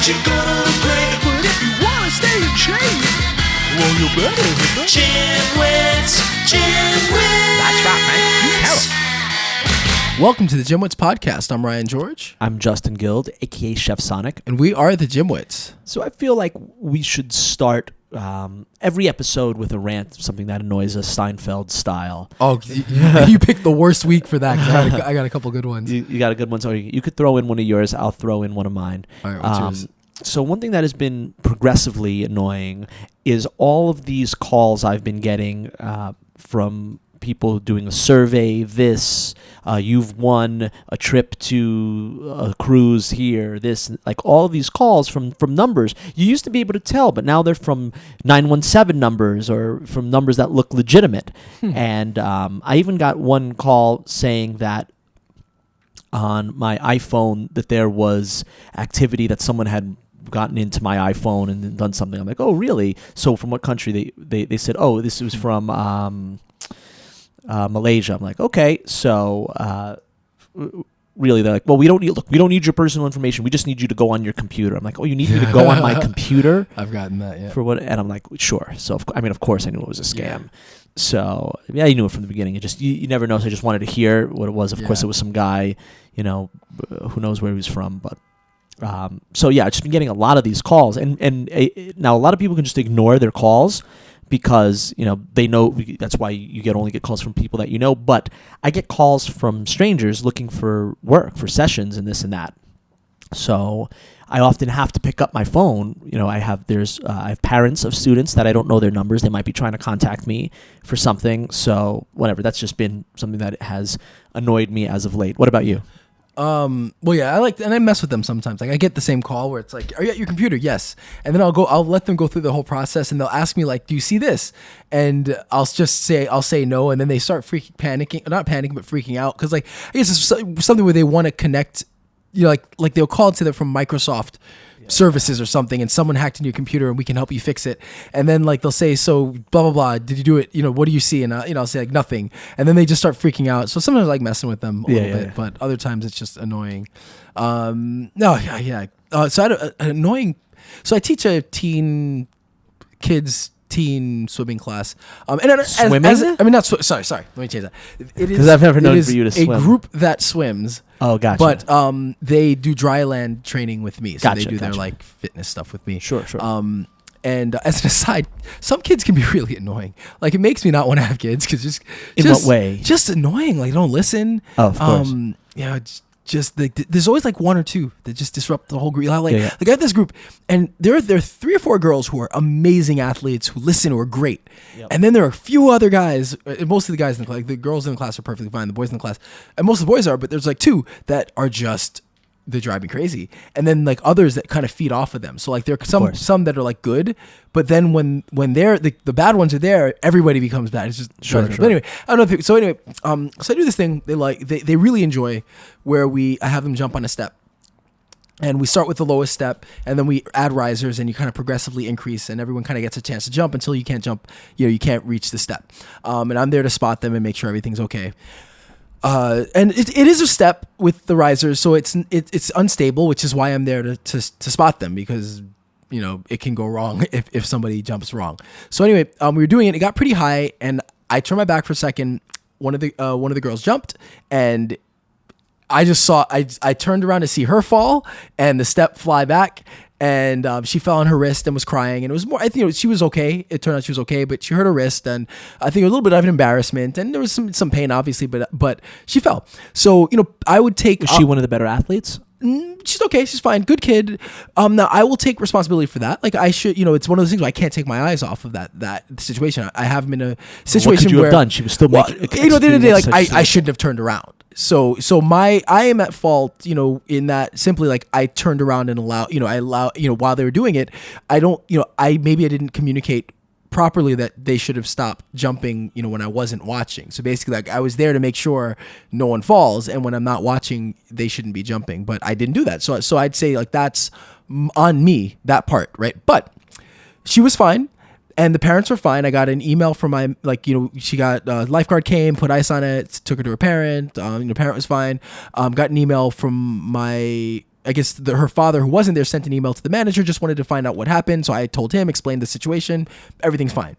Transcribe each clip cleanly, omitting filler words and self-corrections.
you're gonna look great. But if you wanna stay in shape, well, you better hit the Gymwits. That's right, man. Tell 'em. Welcome to the Gymwits podcast. I'm Ryan George. I'm Justin Guild, aka Chef Sonic. And we are the Gymwits. So I feel like we should start every episode with a rant, something that annoys us, Seinfeld style. Oh, you picked the worst week for that. 'Cause I got a couple good ones. You got a good one, so you could throw in one of yours. I'll throw in one of mine. All right, what's yours? So one thing that has been progressively annoying is all of these calls I've been getting from people doing a survey, you've won a trip to a cruise here, this, like all of these calls from numbers. You used to be able to tell, but now they're from 917 numbers or from numbers that look legitimate. And I even got one call saying that on my iPhone that there was activity that someone had gotten into my iPhone and done something. I'm like, oh, really? So from what country? They said, oh, this was from Malaysia. I'm like, okay, so really, they're like, well, we don't need your personal information. We just need you to go on your computer. I'm like, oh, you need me to go on my computer? I've gotten that, yeah. For what? And I'm like, sure. So of course I knew it was a scam. Yeah. So yeah, you knew it from the beginning. It just you never know. So I just wanted to hear what it was. Of course, it was some guy, who knows where he was from, but. So yeah, I've just been getting a lot of these calls, and now a lot of people can just ignore their calls because they know that's why you only get calls from people that you know. But I get calls from strangers looking for work, for sessions, and this and that. So I often have to pick up my phone. I have parents of students that I don't know their numbers. They might be trying to contact me for something. So whatever. That's just been something that has annoyed me as of late. What about you? Well, yeah, and I mess with them sometimes. Like I get the same call where it's like, are you at your computer? Yes. And then I'll let them go through the whole process and they'll ask me like, do you see this? And I'll say no. And then they start not panicking, but freaking out. Cause like, I guess it's something where they want to connect, like they'll call and say they're from Microsoft services or something and someone hacked into your computer and we can help you fix it. And then like they'll say, so blah blah blah, did you do it? What do you see? And I'll say like nothing, and then they just start freaking out. So sometimes I like messing with them a little bit, but other times it's just annoying. So I teach a teen swimming class. Swimming? Let me change that. Because I've never known for you to swim. A group that swims. Oh, gotcha. But they do dry land training with me, so they do their like fitness stuff with me. Sure. And as an aside, some kids can be really annoying. Like it makes me not want to have kids because in what way? Just annoying. Like don't listen. Oh, of course. Just like there's always like one or two that just disrupt the whole group. Like I have this group, and there are 3 or 4 girls who are amazing athletes who listen, who are great, and then there are a few other guys. Most of the guys in the class, like the girls in the class are perfectly fine. The boys in the class, and most of the boys are, but there's like 2 that are just. They drive me crazy, and then like others that kind of feed off of them. So like there are some that are like good, but then when they're the bad ones are there, everybody becomes bad. It's just sure. But anyway, I don't know. So I do this thing they really enjoy, where I have them jump on a step, and we start with the lowest step, and then we add risers, and you kind of progressively increase, and everyone kind of gets a chance to jump until you can't jump. You can't reach the step, and I'm there to spot them and make sure everything's okay. And it is a step with the risers, so it's unstable, which is why I'm there to spot them, because it can go wrong if somebody jumps wrong. So anyway, we were doing it. It got pretty high, and I turned my back for a second. One of the girls jumped, and I just saw I turned around to see her fall and the step fly back. And she fell on her wrist and was crying, and it was more. I think she was okay. It turned out she was okay, but she hurt her wrist, and I think a little bit of an embarrassment, and there was some pain, obviously, but she fell. So I would take. Was she one of the better athletes? She's okay. She's fine. Good kid. Now I will take responsibility for that. Like I should. It's one of those things where I can't take my eyes off of that situation. I have been in a situation what could you where have done? She was still making. At the end of the day, like I shouldn't have turned around. So I am at fault, in that simply like I turned around and while they were doing it, I didn't communicate properly that they should have stopped jumping, when I wasn't watching. So basically like I was there to make sure no one falls, and when I'm not watching, they shouldn't be jumping, but I didn't do that. So I'd say like that's on me, that part, right? But she was fine. And the parents were fine. I got an email from she got lifeguard came, put ice on it, took her to her parent. The parent was fine. Got an email from my I guess her father, who wasn't there, sent an email to the manager, just wanted to find out what happened. So I told him, explained the situation. Everything's fine.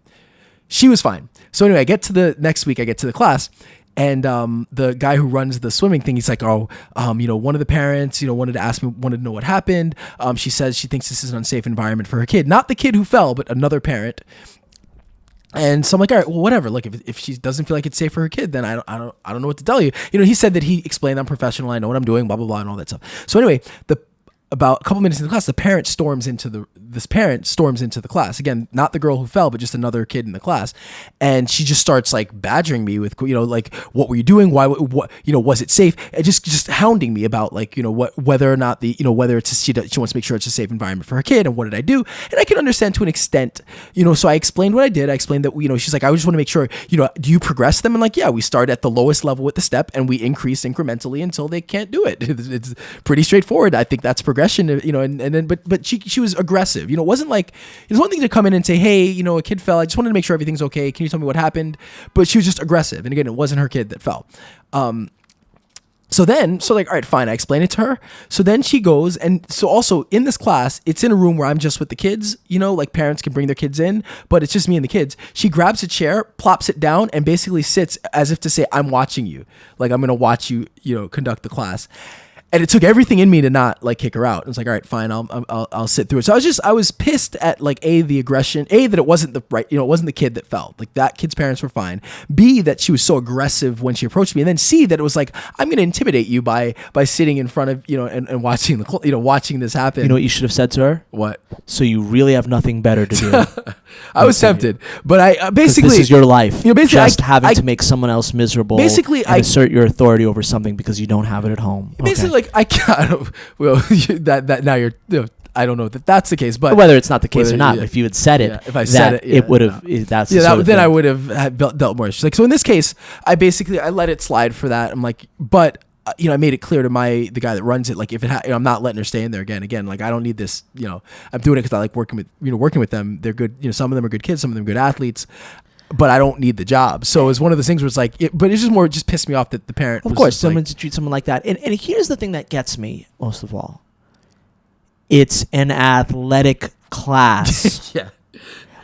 She was fine. So anyway, I get to the class, and the guy who runs the swimming thing, he's like, one of the parents, wanted to know what happened. She says she thinks this is an unsafe environment for her kid. Not the kid who fell, but another parent. And so I'm like, all right, well, whatever. Look, if she doesn't feel like it's safe for her kid, then I don't know what to tell you. He said that he explained I'm professional, I know what I'm doing, blah blah blah, and all that stuff. So anyway, about a couple minutes in the class, this parent storms into the class. Again, not the girl who fell, but just another kid in the class. And she just starts like badgering me with, like, what were you doing? Why, what, was it safe? And just hounding me about like, whether or not whether she wants to make sure it's a safe environment for her kid. And what did I do? And I can understand to an extent, so I explained what I did. I explained that, she's like, I just want to make sure, do you progress them? And like, yeah, we start at the lowest level with the step and we increase incrementally until they can't do it. It's pretty straightforward. I think that's progression, and then, but she was aggressive. It wasn't like, it's one thing to come in and say, hey, a kid fell. I just wanted to make sure everything's okay. Can you tell me what happened? But she was just aggressive. And again, it wasn't her kid that fell. So like, all right, fine. I explain it to her. So then she goes. And so also in this class, it's in a room where I'm just with the kids, like parents can bring their kids in, but it's just me and the kids. She grabs a chair, plops it down, and basically sits as if to say, I'm watching you. Like, I'm going to watch you, conduct the class. And it took everything in me to not like kick her out. It was like, all right, fine, I'll sit through it. So I was pissed at like the aggression, that it wasn't it wasn't the kid that fell. Like that kid's parents were fine. B, that she was so aggressive when she approached me, and then C, that it was like, I'm going to intimidate you by sitting in front of and watching watching this happen. You know what you should have said to her? What? So you really have nothing better to do. I was tempted, but I basically, this is your life. Basically, just having to make someone else miserable. Basically, and assert your authority over something because you don't have it at home. Basically, like I can't. Well, that now you're. I don't know if that's the case, but whether it's not the case or not, if you had said it, if I said it, it would have. That's then I would have dealt more. She's like, so in this case, I let it slide for that. I'm like, but. I made it clear to the guy that runs it, like if it I'm not letting her stay in there again, like I don't need this, I'm doing it because I like working with them. They're good, some of them are good kids, some of them are good athletes, but I don't need the job. So it's one of those things where it's like, but it's just pissed me off that the parent, of course, someone to treat someone like that. And here's the thing that gets me most of all. It's an athletic class. Yeah.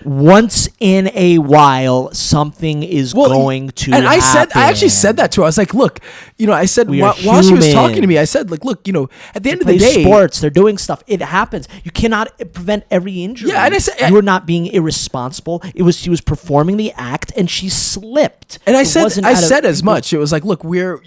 Once in a while, something is going to happen. I actually said that to her. I was like, look, I said while she was talking to me, I said, like, look, at the end of the day, sports, they're doing stuff. It happens. You cannot prevent every injury. Yeah, and I said, you were not being irresponsible. She was performing the act and she slipped. And I said as much. It was like, look, we're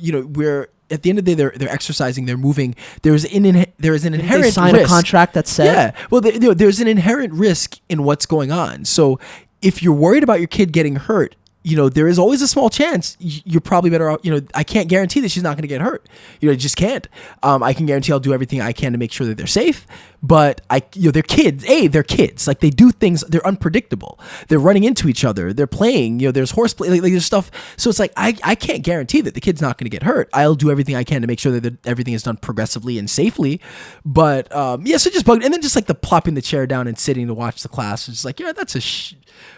at the end of the day, they're exercising, they're moving. There is an inherent risk. Sign a contract that says, yeah. Well, there's an inherent risk in what's going on. So if you're worried about your kid getting hurt, there is always a small chance you're probably better off. I can't guarantee that she's not going to get hurt. I just can't. I can guarantee I'll do everything I can to make sure that they're safe. But they're kids. They're kids. Like they do things. They're unpredictable. They're running into each other. They're playing. There's horseplay. Like there's stuff. So it's like I can't guarantee that the kid's not going to get hurt. I'll do everything I can to make sure that everything is done progressively and safely. But so just bugged. And then just like the plopping the chair down and sitting to watch the class. It's just like, that's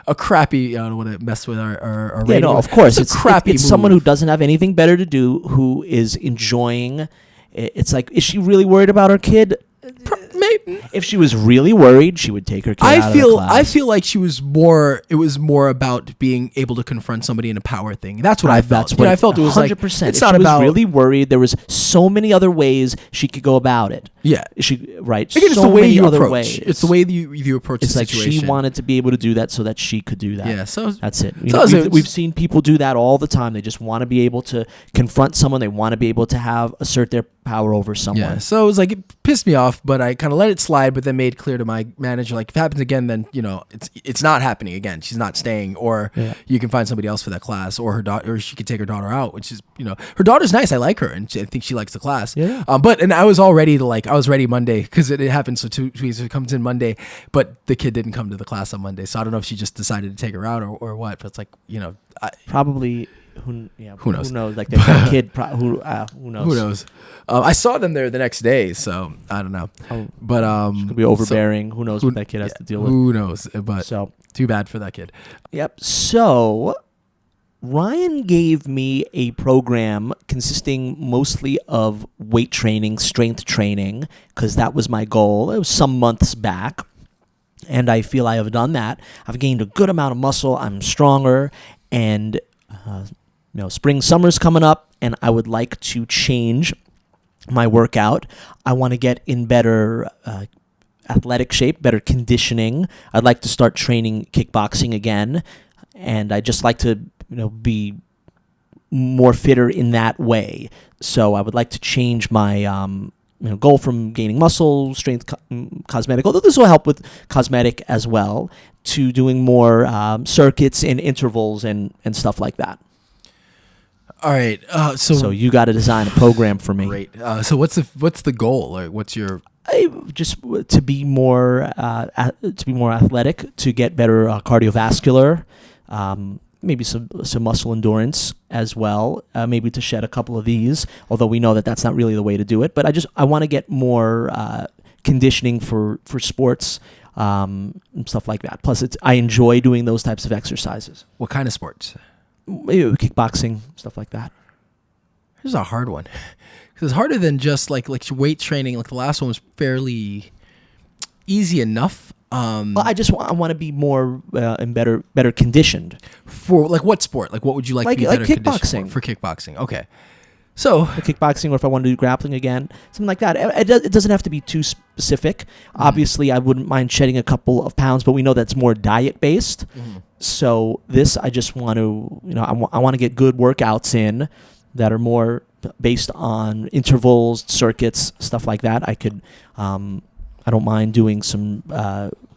a crappy. I don't want to mess with our rating. No, of course, it's a crappy. It's someone who doesn't have anything better to do, who is enjoying. It's like, is she really worried about her kid? Maybe. If she was really worried, she would take her kid out of the class. I feel like she was more. It was more about being able to confront somebody in a power thing. That's what I felt. That's what I felt. It was 100%. Like it's if not she about was really worried. There was so many other ways she could go about it. Yeah. Right. Again, it's the way you approach. Ways. It's the way you approach. It's the like situation. she wanted to be able to do that so that she could do that. Yeah. So that's it. We've seen people do that all the time. They just want to be able to confront someone. They want to be able to assert their power over someone. Yeah. So it was like, it pissed me off, but I kind of let it slide. But then made clear to my manager, like, if it happens again, then it's not happening again. She's not staying, or you can find somebody else for that class, or her daughter, or she could take her daughter out, which is her daughter's nice. I like her, and I think she likes the class. Yeah. But I was all ready I was ready Monday because it happened. So 2 weeks it comes in Monday, but the kid didn't come to the class on Monday. So I don't know if she just decided to take her out or what. But it's like probably. Who knows? Who knows? Like that kid. Who knows? Who knows? I saw them there the next day, so I don't know. But could be overbearing. Who knows what that kid has to deal with? Who knows? But so too bad for that kid. Yep. So Ryan gave me a program consisting mostly of weight training, strength training, because that was my goal. It was some months back, and I feel I have done that. I've gained a good amount of muscle. I'm stronger, and spring, summer's coming up, and I would like to change my workout. I want to get in better athletic shape, better conditioning. I'd like to start training kickboxing again, and I'd just like to be more fitter in that way. So I would like to change my goal from gaining muscle, strength, cosmetic, although this will help with cosmetic as well, to doing more circuits and intervals and stuff like that. All right. So you got to design a program for me. Great. So what's the goal? Like, what's your just to be more athletic, to get better cardiovascular, maybe some muscle endurance as well, maybe to shed a couple of these, although we know that that's not really the way to do it. But I want to get more conditioning for sports, and stuff like that. Plus, I enjoy doing those types of exercises. What kind of sports? Maybe kickboxing, stuff like that. Here's a hard one. Because it's harder than just like weight training. Like the last one was fairly easy enough. Well, I want to be more and better conditioned. For like what sport? Like what would you like to be better conditioned for kickboxing? Okay. So kickboxing, or if I want to do grappling again, something like that. It doesn't have to be too specific. Mm-hmm. Obviously, I wouldn't mind shedding a couple of pounds, but we know that's more diet based. Mm-hmm. So this, I just want to, I want to get good workouts in that are more based on intervals, circuits, stuff like that. I could, I don't mind doing some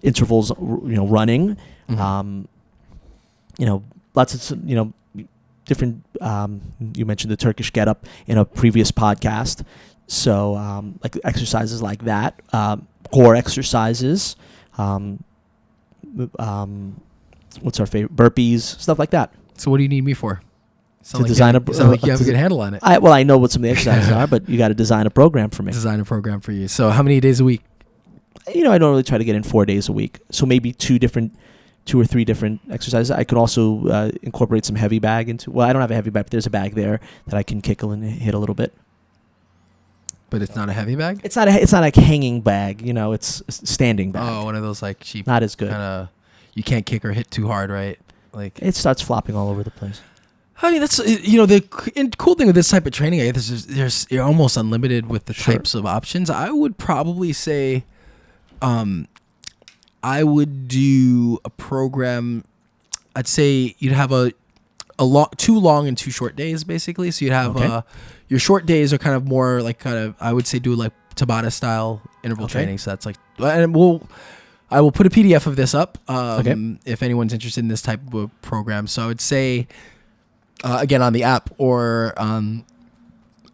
intervals, running. Mm-hmm. Lots of, different, you mentioned the Turkish get-up in a previous podcast. So like exercises like that, core exercises, what's our favorite? Burpees, stuff like that. So what do you need me for? To design a sound like you have a good handle on it. I know what some of the exercises are, but you got to design a program for me. Design a program for you. So how many days a week? I don't really try to get in 4 days a week. So maybe 2 or 3 different exercises. I could also incorporate some heavy bag into. Well, I don't have a heavy bag, but there's a bag there that I can kickle and hit a little bit. But it's not a heavy bag? It's not a hanging bag. It's a standing bag. Oh, one of those like cheap. Not as good. Kinda, you can't kick or hit too hard, right? Like it starts flopping all over the place. I mean, that's the cool thing with this type of training. I guess you're almost unlimited with the types of options. I would probably say, I would do a program. I'd say you'd have two long and 2 short days, basically. So you'd have your short days are kind of more like I would say do like Tabata style interval training. So that's like, and I will put a PDF of this up if anyone's interested in this type of program. So I would say, again, on the app or on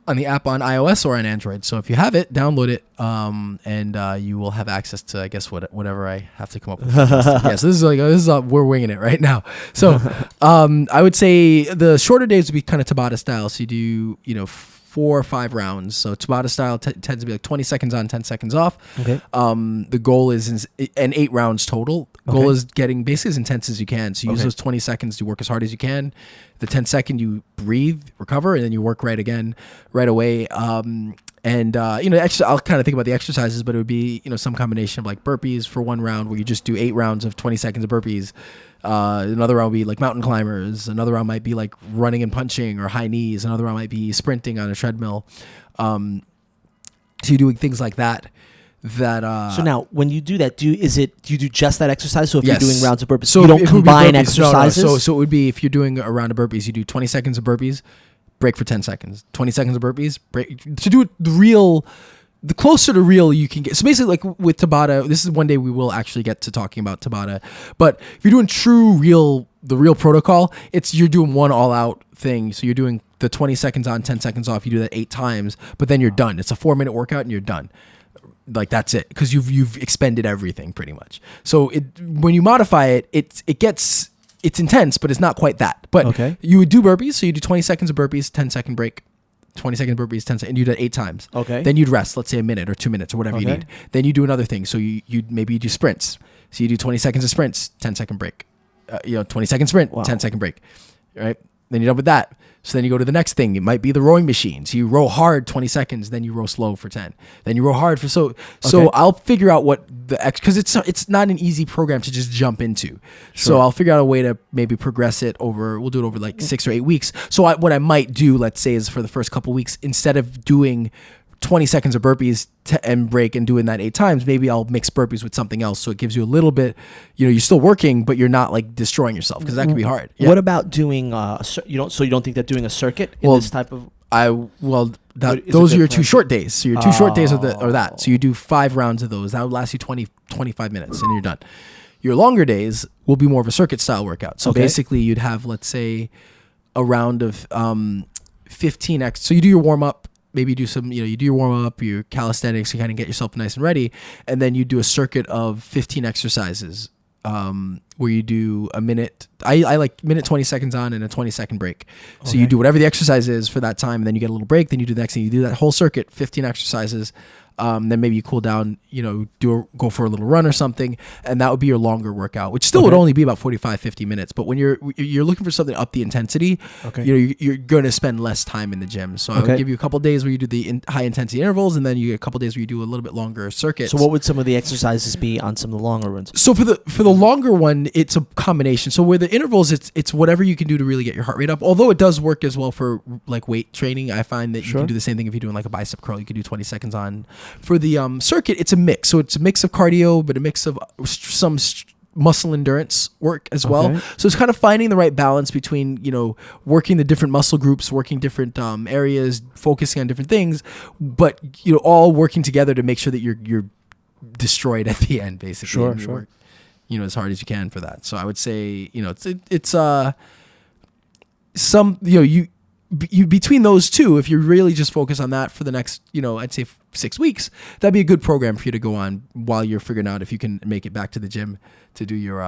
the app on iOS or on Android. So if you have it, download it, and you will have access to, I guess, whatever I have to come up with. Yes, this is we're winging it right now. So I would say the shorter days would be kind of Tabata style. So you do 4 or 5 rounds. So Tabata style tends to be like 20 seconds on, 10 seconds off. Okay. The goal is 8 rounds total. Goal is getting basically as intense as you can. So you use those 20 seconds to work as hard as you can. The 10 second you breathe, recover, and then you work right away. Actually, I'll kind of think about the exercises, but it would be, some combination of like burpees for 1 round where you just do 8 rounds of 20 seconds of burpees. Another round would be like mountain climbers. Another round might be like running and punching or high knees. Another round might be sprinting on a treadmill. So you're doing things like that. So now, when you do that, do you do just that exercise? So if you're doing rounds of burpees, so you don't combine exercises? No. So it would be, if you're doing a round of burpees, you do 20 seconds of burpees, break for 10 seconds. 20 seconds of burpees, break. To do it the closer to real you can get. So basically, like with Tabata, this is one day we will actually get to talking about Tabata. But if you're doing the real protocol, you're doing one all-out thing. So you're doing the 20 seconds on, 10 seconds off. You do that 8 times, but then you're done. It's a 4-minute workout and you're done. Like that's it, because you've expended everything pretty much. So when you modify it, it's intense, but it's not quite that. But you would do burpees, so you do 20 seconds of burpees, 10-second break, 20 seconds burpees, 10 seconds, and you do that 8 times. Okay. Then you'd rest, let's say a minute or 2 minutes or whatever you need. Then you do another thing. So you do sprints. So you do 20 seconds of sprints, 10-second break. 20-second sprint, 10-second break. Right. Then you're done with that. So then you go to the next thing. It might be the rowing machine. So you row hard 20 seconds, then you row slow for 10. Then you row hard for so I'll figure out what the because it's not an easy program to just jump into. So I'll figure out a way to maybe progress it over. We'll do it over like 6 or 8 weeks. So what I might do, let's say, is for the first couple weeks, instead of doing 20 seconds of burpees and break and doing that 8 times, maybe I'll mix burpees with something else. So it gives you a little bit, you're still working, but you're not like destroying yourself, because that can be hard. Yeah. What about doing, you don't think that doing a circuit in this type of... Those are your 2 short days. So your 2 short days are that. So you do 5 rounds of those. That would last you 25 minutes and you're done. Your longer days will be more of a circuit style workout. So basically you'd have, let's say, a round of 15 So you do your warm up. Maybe you do some, you do your warm up, your calisthenics, you kind of get yourself nice and ready. And then you do a circuit of 15 exercises where you do a minute. I like minute 20 seconds on and a 20-second break. So you do whatever the exercise is for that time, and then you get a little break. Then you do the next thing. You do that whole circuit, 15 exercises. Then maybe you cool down, go for a little run or something, and that would be your longer workout, which still would only be about 45-50 minutes. But when you're looking for something to up the intensity, you're going to spend less time in the gym. So I would give you a couple of days where you do the high intensity intervals, and then you get a couple of days where you do a little bit longer circuits. So what would some of the exercises be on some of the longer runs? So for the longer one, it's a combination. So where the intervals, it's whatever you can do to really get your heart rate up. Although it does work as well for like weight training. I find that you can do the same thing if you're doing like a bicep curl. You can do 20 seconds on. For the circuit, it's a mix. So it's a mix of cardio, but a mix of some muscle endurance work as well. So it's kind of finding the right balance between, working the different muscle groups, working different areas, focusing on different things, but, all working together to make sure that you're destroyed at the end, basically. Work, as hard as you can for that. So I would say, it's you between those two, if you really just focus on that for the next, I'd say 6 weeks, that'd be a good program for you to go on while you're figuring out if you can make it back to the gym to do your,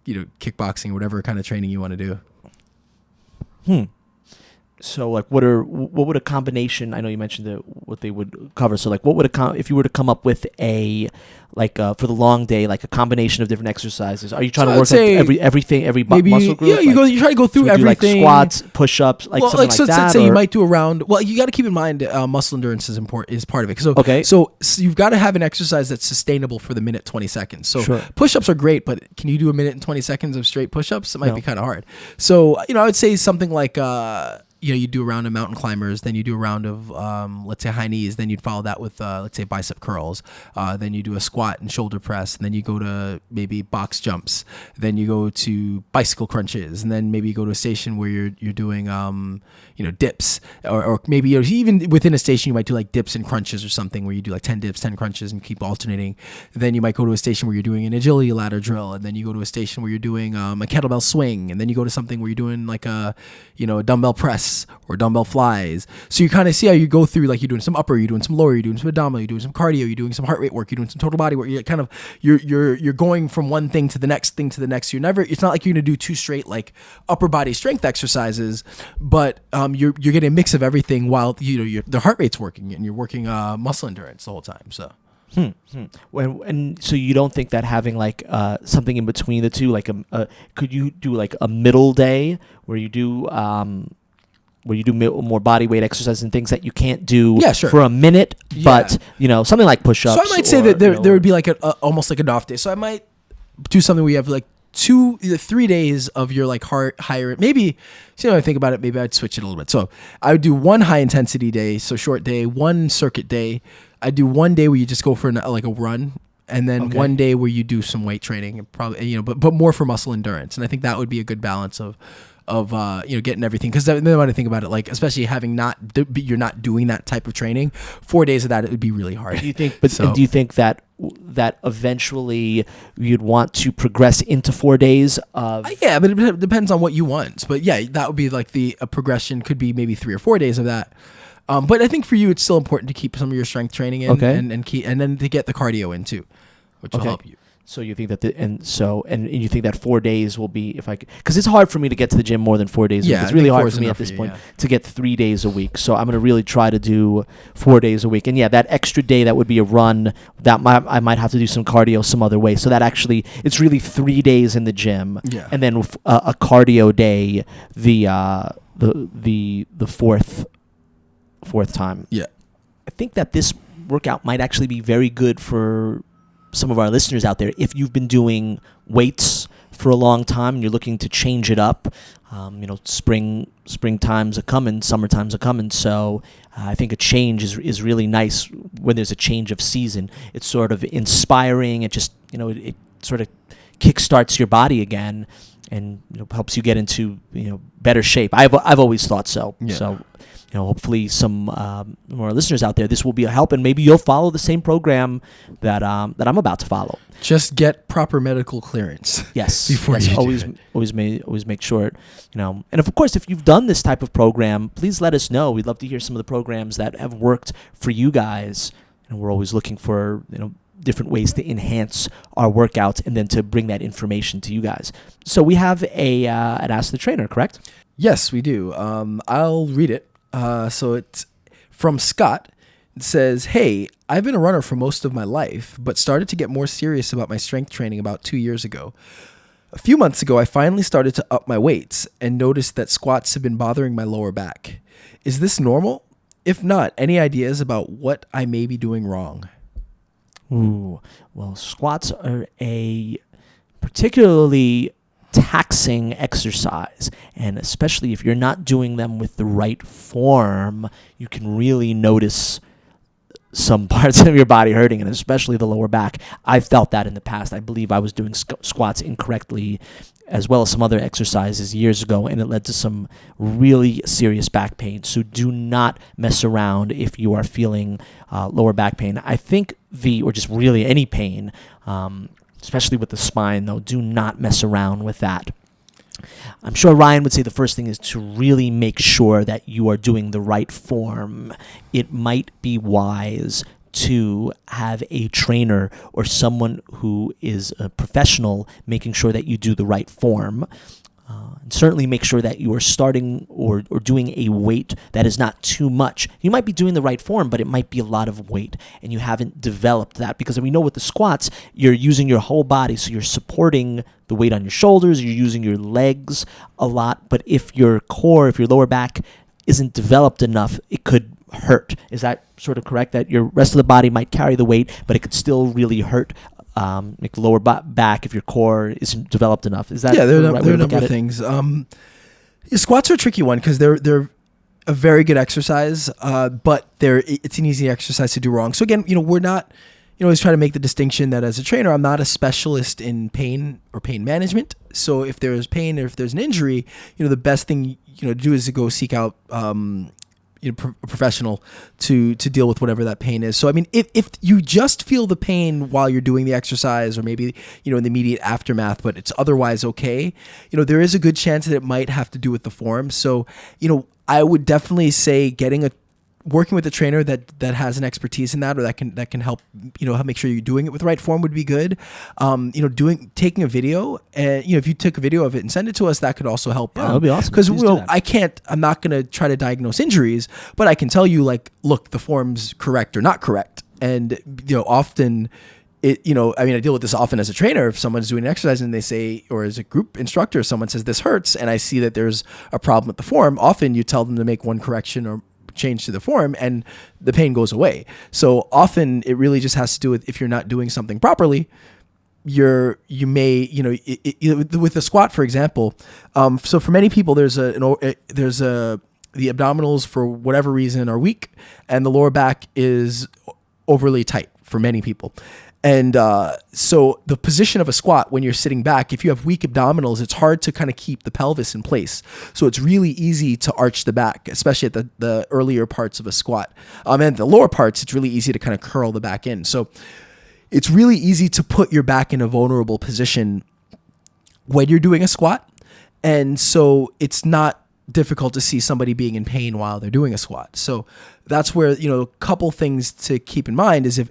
kickboxing or whatever kind of training you want to do. So like, what would a combination? I know you mentioned what they would cover. So like, what would if you were to come up with a for the long day, like a combination of different exercises? Are you trying to work like every muscle group? Yeah, you try to go through everything. Like squats, push-ups, something like that. Let's say you might do a round. Well, you got to keep in mind muscle endurance is part of it. So you've got to have an exercise that's sustainable for the minute 20 seconds. So push-ups are great, but can you do a minute and 20 seconds of straight push-ups? It might be kind of hard. So I would say something like. You do a round of mountain climbers, then you do a round of, let's say, high knees, then you'd follow that with, let's say, bicep curls, then you do a squat and shoulder press, and then you go to maybe box jumps, then you go to bicycle crunches, and then maybe you go to a station where you're doing, dips, or maybe even within a station you might do like dips and crunches or something where you do like 10 dips, 10 crunches, and keep alternating. Then you might go to a station where you're doing an agility ladder drill, and then you go to a station where you're doing a kettlebell swing, and then you go to something where you're doing like a dumbbell press or dumbbell flies. So you kind of see how you go through, like you're doing some upper, you're doing some lower, you're doing some abdominal, you're doing some cardio, you're doing some heart rate work, you're doing some total body work. You're kind of you're going from one thing to the next thing to the next. It's not like you're gonna do 2 straight like upper body strength exercises, but you're getting a mix of everything while the heart rate's working and you're working muscle endurance the whole time. So. And so you don't think that having like something in between the two, like could you do like a middle day where you do more body weight exercises and things that you can't do for a minute, but something like push-ups. So I might say that there would be like almost like an off day. So I might do something where you have like 3 days of your like higher, maybe, I think about it, maybe I'd switch it a little bit. So I would do one high intensity day, so short day, one circuit day. I do one day where you just go for like a run, and then one day where you do some weight training, and probably but more for muscle endurance. And I think that would be a good balance of getting everything, because then when I think about it, like especially having you're not doing that type of training, 4 days of that, it would be really hard. Do you think? Do you think that eventually you'd want to progress into 4 days of? Yeah, but it depends on what you want. But yeah, that would be like a progression could be maybe 3 or 4 days of that. But I think for you, it's still important to keep some of your strength training in, and then to get the cardio in too, which will help you. So you think that and you think that 4 days will be, because it's hard for me to get to the gym more than 4 days a week. It's really hard for me at this point to get 3 days a week. So I'm going to really try to do 4 days a week. And that extra day, that would be a run, that I might have to do some cardio some other way. So that actually, it's really 3 days in the gym. Yeah. And then a cardio day, the fourth time. Yeah. I think that this workout might actually be very good for some of our listeners out there. If you've been doing weights for a long time and you're looking to change it up, spring times are coming, summer times are coming. So I think a change is really nice when there's a change of season. It's sort of inspiring. It just, it sort of kickstarts your body again and helps you get into, better shape. I've always thought so. Yeah. So, hopefully some more listeners out there, this will be a help, and maybe you'll follow the same program that I'm about to follow. Just get proper medical clearance. Yes. Before yes, you always make sure and of course, if you've done this type of program, please let us know. We'd love to hear some of the programs that have worked for you guys, and we're always looking for different ways to enhance our workouts and then to bring that information to you guys. So we have an Ask the Trainer, correct? Yes, we do. I'll read it. So it's from Scott. It says, "Hey, I've been a runner for most of my life, but started to get more serious about my strength training about 2 years ago. A few months ago, I finally started to up my weights and noticed that squats have been bothering my lower back. Is this normal? If not, any ideas about what I may be doing wrong?" Ooh, well, squats are a particularly taxing exercise, and especially if you're not doing them with the right form, you can really notice some parts of your body hurting, and especially the lower back. I felt that in the past. I believe I was doing squats incorrectly, as well as some other exercises years ago, and it led to some really serious back pain. So do not mess around if you are feeling lower back pain. I think or just really any pain, especially with the spine, though, do not mess around with that. I'm sure Ryan would say the first thing is to really make sure that you are doing the right form. It might be wise to have a trainer or someone who is a professional making sure that you do the right form. And certainly make sure that you are starting or doing a weight that is not too much. You might be doing the right form, but it might be a lot of weight, and you haven't developed that. Because we know with the squats, you're using your whole body, so you're supporting the weight on your shoulders, you're using your legs a lot. But if your lower back isn't developed enough, it could hurt. Is that sort of correct? That your rest of the body might carry the weight, but it could still really hurt. Make the lower back if your core isn't developed enough. Is that there are the right way a to look number at of it? things. Squats are a tricky one because they're a very good exercise, but it's an easy exercise to do wrong. So again, we're not, always try to make the distinction that as a trainer, I'm not a specialist in pain or pain management. So if there's pain or if there's an injury, the best thing to do is to go seek out a professional to deal with whatever that pain is. So, I mean, if you just feel the pain while you're doing the exercise, or maybe, in the immediate aftermath, but it's otherwise okay, there is a good chance that it might have to do with the form. So, I would definitely say working with a trainer that has an expertise in that, or that can help, help make sure you're doing it with the right form would be good. Taking a video, and if you took a video of it and send it to us, that could also help. Yeah, that would be awesome. Because I'm not going to try to diagnose injuries, but I can tell you, look, the form's correct or not correct. And, often I deal with this often as a trainer. If someone's doing an exercise and they say, or as a group instructor, someone says this hurts, and I see that there's a problem with the form, often you tell them to make one correction or change to the form, and the pain goes away. So often it really just has to do with, if you're not doing something properly, you may with the squat, for example. So for many people, the abdominals, for whatever reason, are weak, and the lower back is overly tight for many people. And so the position of a squat when you're sitting back, if you have weak abdominals, it's hard to kind of keep the pelvis in place. So it's really easy to arch the back, especially at the earlier parts of a squat. And the lower parts, it's really easy to kind of curl the back in. So it's really easy to put your back in a vulnerable position when you're doing a squat. And so it's not difficult to see somebody being in pain while they're doing a squat. So that's where, a couple things to keep in mind is if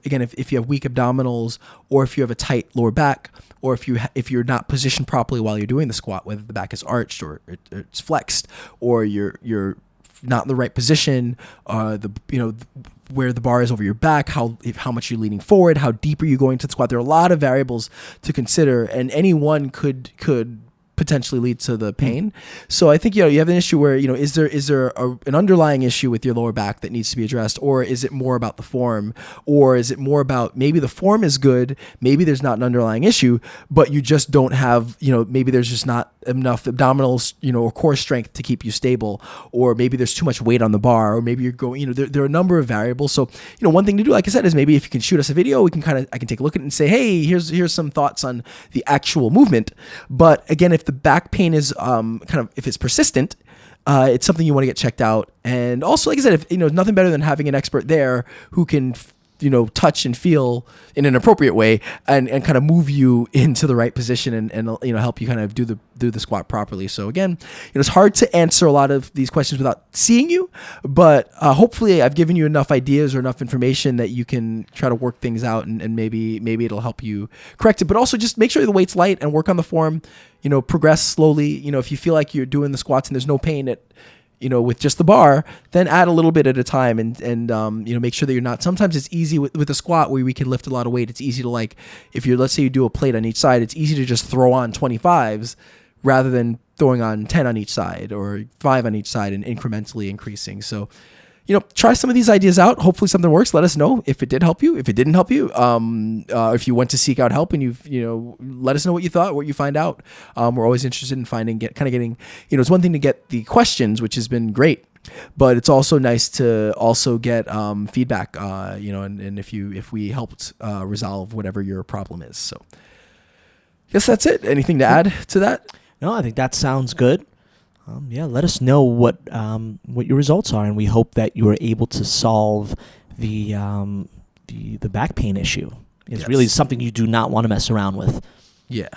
you have weak abdominals, or if you have a tight lower back, or if you're not positioned properly while you're doing the squat, whether the back is arched or it's flexed, or you're not in the right position, where the bar is over your back, how much you're leaning forward, how deep are you going to the squat. There are a lot of variables to consider, and anyone could potentially lead to the pain. So I think, you have an issue where, is there an underlying issue with your lower back that needs to be addressed, or is it more about the form, or is it more about maybe the form is good, maybe there's not an underlying issue, but you just don't have, maybe there's just not enough abdominals, or core strength to keep you stable, or maybe there's too much weight on the bar, or maybe you're going, there are a number of variables. So, one thing to do, like I said, is maybe if you can shoot us a video, I can take a look at it and say, hey, here's some thoughts on the actual movement. But again, if the back pain is if it's persistent, it's something you want to get checked out. And also, like I said, if nothing better than having an expert there who can touch and feel in an appropriate way and kind of move you into the right position and help you kind of do the squat properly. So again, it's hard to answer a lot of these questions without seeing you, but hopefully I've given you enough ideas or enough information that you can try to work things out and maybe it'll help you correct it. But also just make sure the weight's light and work on the form, progress slowly. If you feel like you're doing the squats and there's no pain with just the bar, then add a little bit at a time and make sure that you're not, sometimes it's easy with a squat where we can lift a lot of weight. It's easy to if let's say you do a plate on each side, it's easy to just throw on 25s rather than throwing on 10 on each side or 5 on each side and incrementally increasing. So, try some of these ideas out. Hopefully something works. Let us know if it did help you, if it didn't help you, if you went to seek out help and let us know what you thought, what you find out. We're always interested in getting, it's one thing to get the questions, which has been great, but it's also nice to also get feedback, and if we helped resolve whatever your problem is. So I guess that's it. Anything to add to that? No, I think that sounds good. Let us know what your results are, and we hope that you are able to solve the back pain issue. It's really something you do not want to mess around with. Yeah,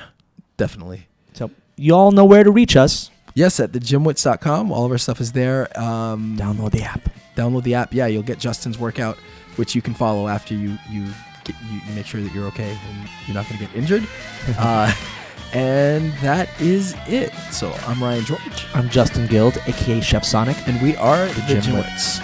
definitely. So you all know where to reach us. Yes, at thegymwits.com. All of our stuff is there. Download the app. Download the app. Yeah, you'll get Justin's workout, which you can follow after you make sure that you're okay and you're not going to get injured. And that is it. So I'm Ryan George. I'm Justin Guild, a.k.a. Chef Sonic. And we are the Gym Wits.